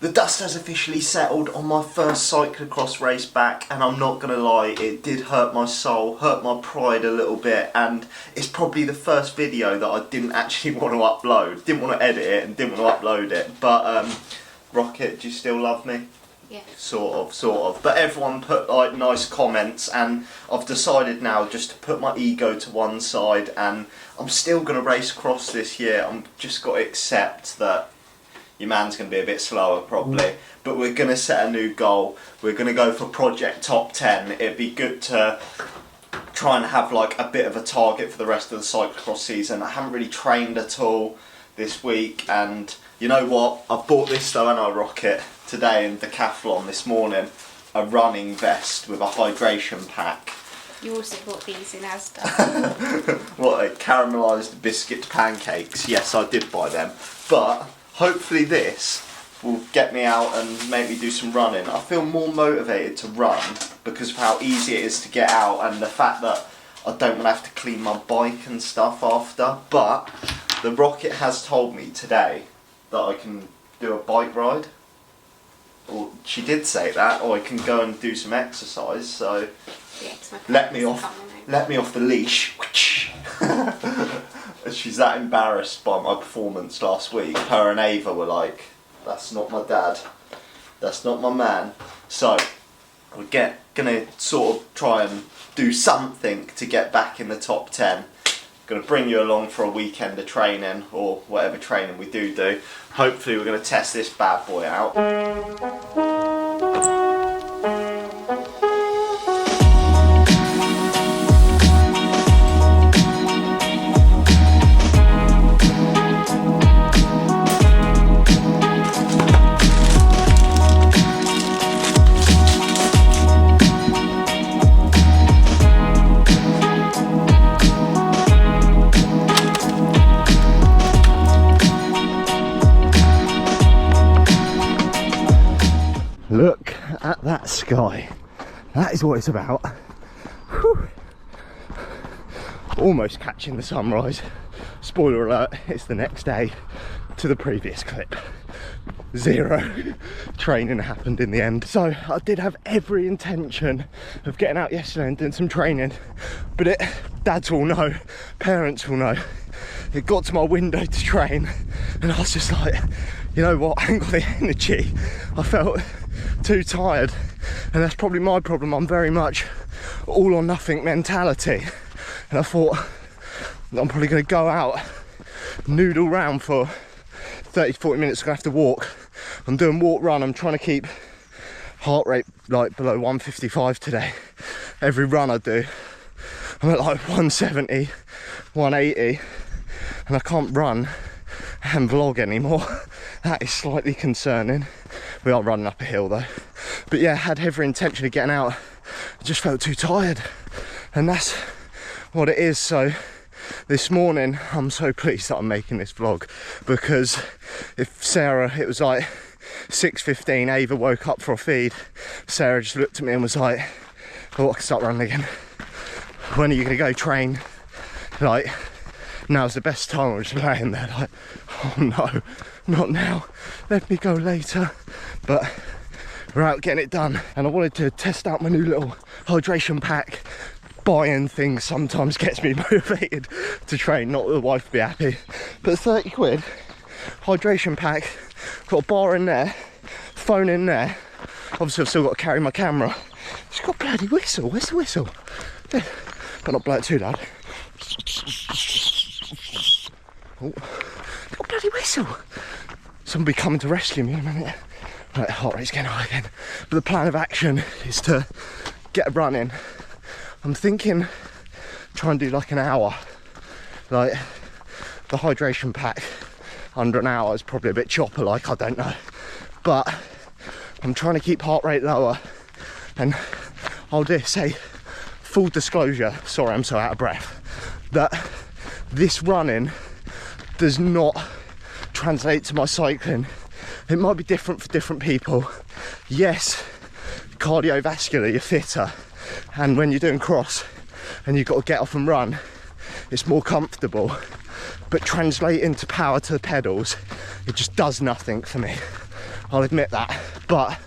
The dust has officially settled on my first cyclocross race back, and I'm not gonna lie, it did hurt my soul, hurt my pride a little bit, and it's probably the first video that I didn't actually want to upload. Didn't want to edit it and didn't want to upload it, but Rocket, do you still love me? Yeah. Sort of. But everyone put like nice comments, and I've decided now just to put my ego to one side, and I'm still gonna race cross this year. I'm just got to accept that your man's going to be a bit slower probably, but we're going to set a new goal. We're going to go for Project Top 10. It'd be good to try and have like a bit of a target for the rest of the cyclocross season. I haven't really trained at all this week, and you know what? I've bought this though, and I Rocket today in Decathlon this morning, a running vest with a hydration pack. You also bought these in Asda. What, like caramelised biscuit pancakes? Yes, I did buy them, but hopefully this will get me out and make me do some running. I feel more motivated to run because of how easy it is to get out and the fact that I don't want to have to clean my bike and stuff after. But the Rocket has told me today that I can do a bike ride. Or she did say that, or I can go and do some exercise, so Yeah, let me off the leash. She's that embarrassed by my performance last week. Her and Ava were like, that's not my dad, that's not my man. So we're gonna sort of try and do something to get back in the top 10. Gonna bring you along for a weekend of training, or whatever training we do. Hopefully we're gonna test this bad boy out. Look at that sky. That is what it's about. Whew. Almost catching the sunrise. Spoiler alert, it's the next day to the previous clip. Zero training happened in the end. So I did have every intention of getting out yesterday and doing some training, but dads will know, parents will know. It got to my window to train and I was just like, you know what, I ain't got the energy. I felt too tired, and that's probably my problem. I'm very much all or nothing mentality, and I thought I'm probably going to go out, noodle around for 30-40 minutes. I'm going to have to walk. I'm doing walk run. I'm trying to keep heart rate like below 155 today. Every run I do I'm at like 170, 180, and I can't run and vlog anymore. That is slightly concerning. We are running up a hill though. But yeah, had every intention of getting out. I just felt too tired, and that's what it is. So this morning I'm so pleased that I'm making this vlog, because if Sarah, it was like 6:15, Ava woke up for a feed. Sarah just looked at me and was like, oh, I can start running again. When are you gonna go train? Like, now's the best time. I was just laying there like, oh no, not now, let me go later. But we're out getting it done, and I wanted to test out my new little hydration pack. Buying things sometimes gets me motivated to train, not that the wife would be happy. But 30 quid, hydration pack, got a bar in there, phone in there. Obviously I've still got to carry my camera. It's got a bloody whistle, where's the whistle? Yeah. But not blow it too loud. Oh, got a bloody whistle. Someone will be coming to rescue me in a minute. Right, heart rate's getting high again. But the plan of action is to get running. I'm thinking try and do like an hour. Like, the hydration pack under an hour is probably a bit chopper like, I don't know. But I'm trying to keep heart rate lower, and I'll just say, full disclosure, sorry I'm so out of breath, that this running does not translate to my cycling. It might be different for different people. Yes, cardiovascular, you're fitter, and when you're doing cross and you've got to get off and run, it's more comfortable. But translating to power to the pedals, it just does nothing for me. I'll admit that. But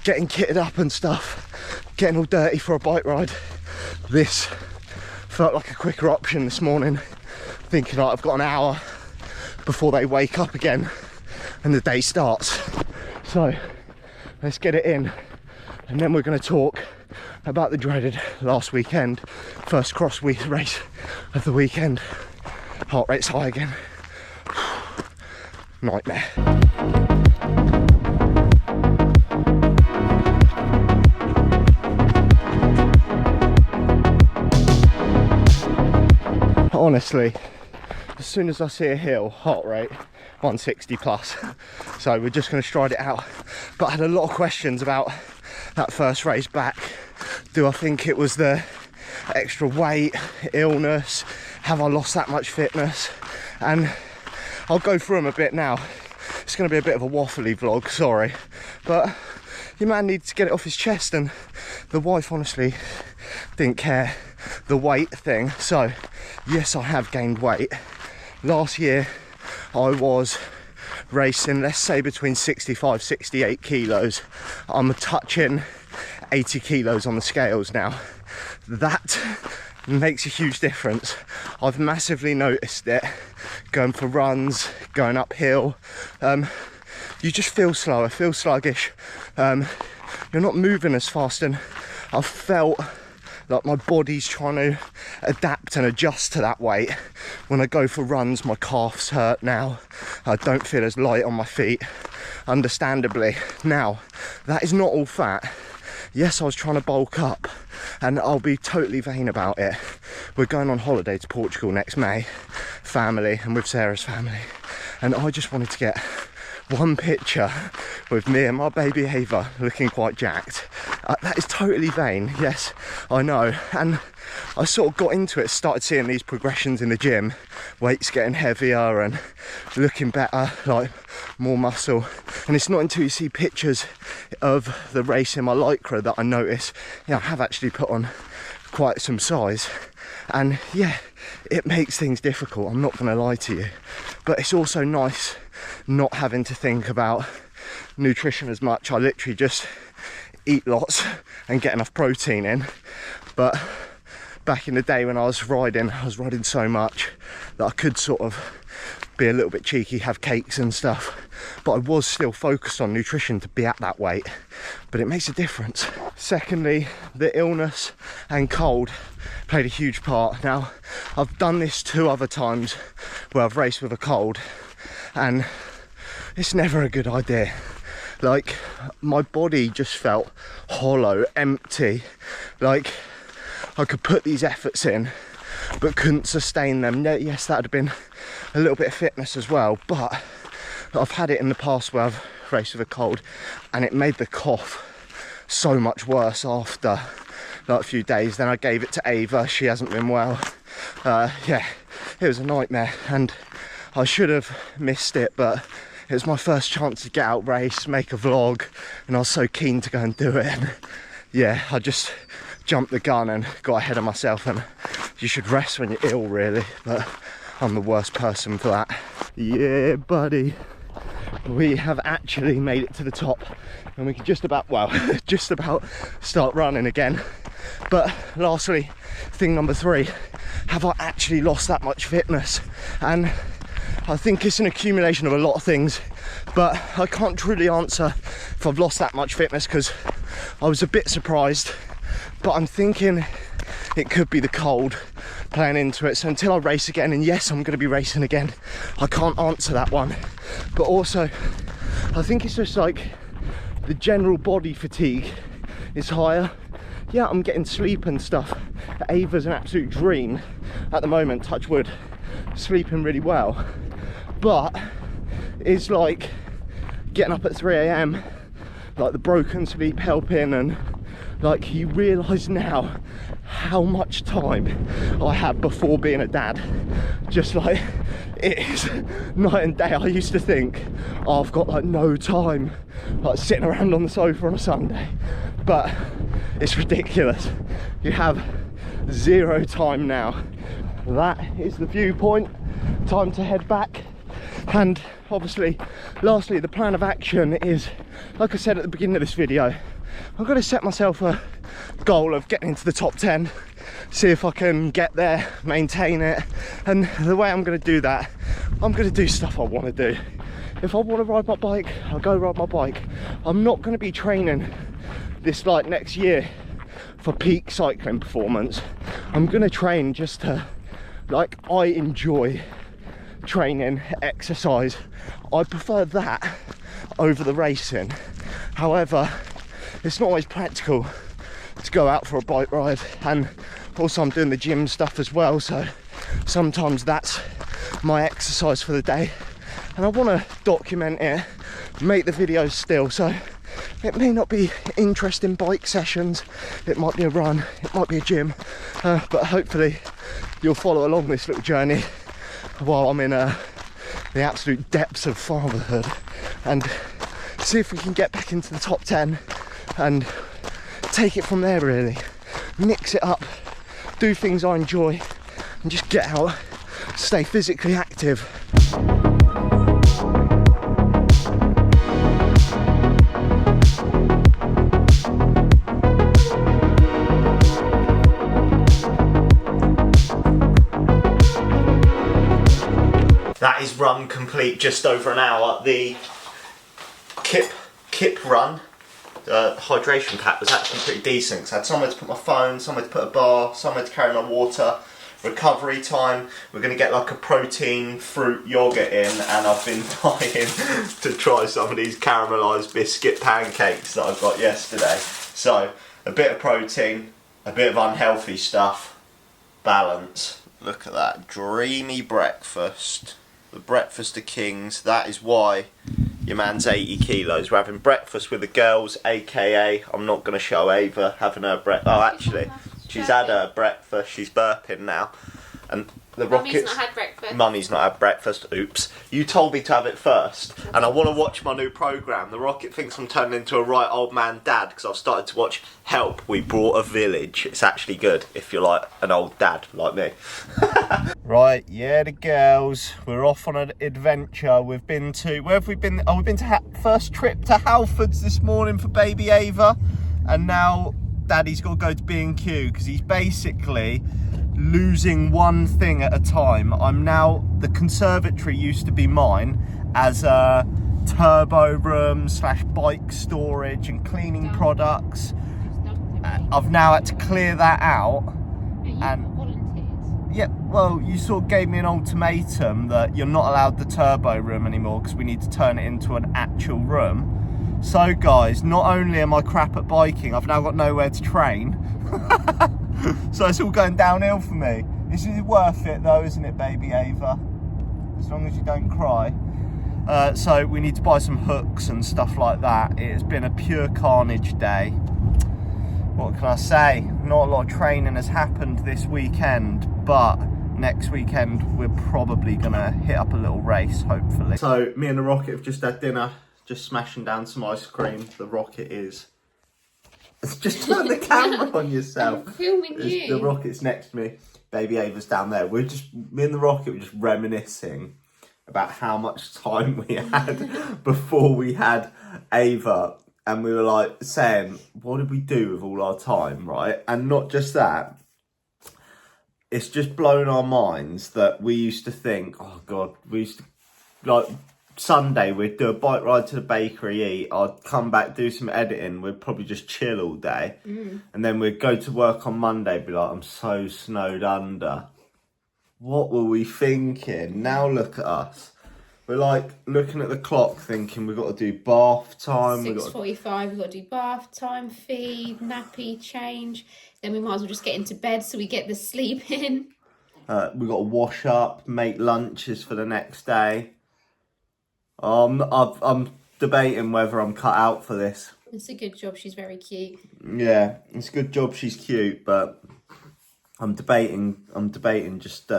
getting kitted up and stuff, getting all dirty for a bike ride, this felt like a quicker option this morning, thinking like I've got an hour before they wake up again and the day starts. So let's get it in, and then we're going to talk about the dreaded last weekend, first cross race of the weekend. Heart rate's high again. Nightmare. Honestly, as soon as I see a hill, heart rate 160 plus. So we're just going to stride it out. But I had a lot of questions about that first race back. Do I think it was the extra weight, illness? Have I lost that much fitness? And I'll go through them a bit now. It's going to be a bit of a waffly vlog, sorry. But your man needs to get it off his chest, and the wife honestly didn't care, the weight thing. So yes, I have gained weight. Last year I was racing, let's say between 65, 68 kilos. I'm touching 80 kilos on the scales now. That makes a huge difference. I've massively noticed it going for runs, going uphill. You just feel slower, feel sluggish. You're not moving as fast, and I've felt like my body's trying to adapt and adjust to that weight. When I go for runs, my calves hurt now. I don't feel as light on my feet, understandably. Now, that is not all fat. Yes, I was trying to bulk up, and I'll be totally vain about it. We're going on holiday to Portugal next May, family, and with Sarah's family. And I just wanted to get one picture with me and my baby Ava looking quite jacked. That is totally vain, yes, I know. And I sort of got into it, started seeing these progressions in the gym, weights getting heavier and looking better, like more muscle. And it's not until you see pictures of the race in my lycra that I notice, yeah, I have actually put on quite some size. And yeah, it makes things difficult, I'm not going to lie to you. But it's also nice not having to think about nutrition as much. I literally just eat lots and get enough protein in. But back in the day when I was riding so much that I could sort of be a little bit cheeky, have cakes and stuff, but I was still focused on nutrition to be at that weight. But it makes a difference. Secondly, the illness and cold played a huge part. Now, I've done this 2 other times where I've raced with a cold, and it's never a good idea. Like, my body just felt hollow, empty. Like, I could put these efforts in, but couldn't sustain them. Yes, that would have been a little bit of fitness as well, but I've had it in the past where I've raced with a cold, and it made the cough so much worse after like a few days. Then I gave it to Ava, she hasn't been well. Yeah, it was a nightmare, and I should have missed it, but it was my first chance to get out, race, make a vlog, and I was so keen to go and do it. And yeah, I just jumped the gun and got ahead of myself, and you should rest when you're ill, really, but I'm the worst person for that. Yeah, buddy, we have actually made it to the top, and we can just about, well, just about start running again. But lastly, thing number 3, have I actually lost that much fitness? And I think it's an accumulation of a lot of things, but I can't truly answer if I've lost that much fitness, because I was a bit surprised, but I'm thinking it could be the cold playing into it. So until I race again, and yes, I'm going to be racing again, I can't answer that one. But also, I think it's just like the general body fatigue is higher. Yeah, I'm getting sleep and stuff. Ava's an absolute dream at the moment, touch wood, sleeping really well. But it's like getting up at 3 AM, like the broken sleep helping, and like you realise now how much time I had before being a dad. Just like, it is night and day. I used to think, oh, I've got like no time, like sitting around on the sofa on a Sunday, but it's ridiculous. You have 0 time now. That is the viewpoint. Time to head back And obviously, lastly, the plan of action is, like I said at the beginning of this video, I've got to set myself a goal of getting into the top 10, see if I can get there, maintain it. And the way I'm going to do that, I'm going to do stuff I want to do. If I want to ride my bike, I'll go ride my bike. I'm not going to be training this like next year for peak cycling performance. I'm going to train just to, like, I enjoy training, exercise. I prefer that over the racing. However, it's not always practical to go out for a bike ride, and also I'm doing the gym stuff as well, so sometimes that's my exercise for the day, and I want to document it, make the videos still. So it may not be interesting bike sessions, it might be a run, it might be a gym, but hopefully you'll follow along this little journey while I'm in the absolute depths of fatherhood, and see if we can get back into the top 10 and take it from there, really. Mix it up, do things I enjoy, and just get out, stay physically active. That is run complete, just over an hour. The Kip run, the hydration pack was actually pretty decent, because I had somewhere to put my phone, somewhere to put a bar, somewhere to carry my water. Recovery time, we're going to get like a protein fruit yogurt in, and I've been dying to try some of these caramelised biscuit pancakes that I got yesterday. So a bit of protein, a bit of unhealthy stuff, balance. Look at that dreamy breakfast. The breakfast of kings. That is why your man's 80 kilos. We're having breakfast with the girls, aka, I'm not going to show Ava having her breakfast. Oh, actually, she's had her breakfast. She's burping now. And the Mummy's rockets. not had breakfast. Mummy's not had breakfast. Oops. You told me to have it first, and I want to watch my new programme. The Rocket thinks I'm turning into a right old man dad because I've started to watch Help, We Brought a Village. It's actually good if you're like an old dad like me. Right, yeah, the girls. We're off on an adventure. We've been to, where have we been? Oh, we've been to first trip to Halfords this morning for baby Ava, and now Daddy's got to go to B&Q because he's basically losing one thing at a time. I'm now, the conservatory used to be mine as a turbo room / bike storage and cleaning products. I've now had to clear that out. And yeah, well, you sort of gave me an ultimatum that you're not allowed the turbo room anymore because we need to turn it into an actual room. So guys, not only am I crap at biking, I've now got nowhere to train. So it's all going downhill for me. This is worth it though, isn't it, baby Ava? As long as you don't cry. So we need to buy some hooks and stuff like that. It has been a pure carnage day. What can I say? Not a lot of training has happened this weekend, but next weekend we're probably gonna hit up a little race, hopefully. So me and the Rocket have just had dinner, just smashing down some ice cream. The Rocket is... Just turn the camera on yourself. I'm filming you. The Rocket's next to me. Baby Ava's down there. Me and the Rocket were just reminiscing about how much time we had before we had Ava. And we were like saying, what did we do with all our time, right? And not just that, it's just blown our minds that we used to think, oh God, we used to, like, Sunday we'd do a bike ride to the bakery, eat, I'd come back, do some editing, we'd probably just chill all day. And then we'd go to work on Monday, be like, I'm so snowed under. What were we thinking? Now look at us. We're like looking at the clock thinking we've got to do bath time. 6:45, we've got to do bath time, feed, nappy, change. Then we might as well just get into bed so we get the sleep in. We've got to wash up, make lunches for the next day. I'm debating whether I'm cut out for this. It's a good job, she's very cute. Yeah, it's a good job she's cute, but I'm debating just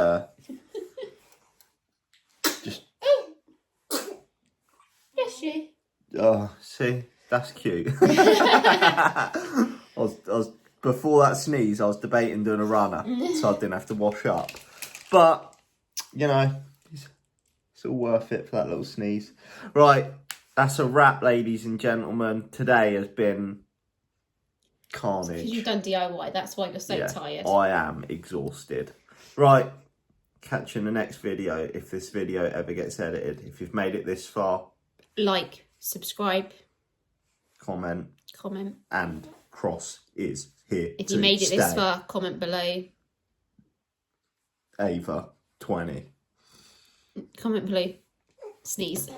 Yes, she. Oh, see, that's cute. I was before that sneeze, I was debating doing a runner, so I didn't have to wash up. But you know, it's It's all worth it for that little sneeze. Right, that's a wrap, ladies and gentlemen. Today has been carnage. Because you've done DIY, that's why you're so tired. I am exhausted. Right, catch you in the next video, if this video ever gets edited. If you've made it this far, like, subscribe, comment, and Cross is here. If you made it this far, comment below. Ava 20. Comment below. Sneeze.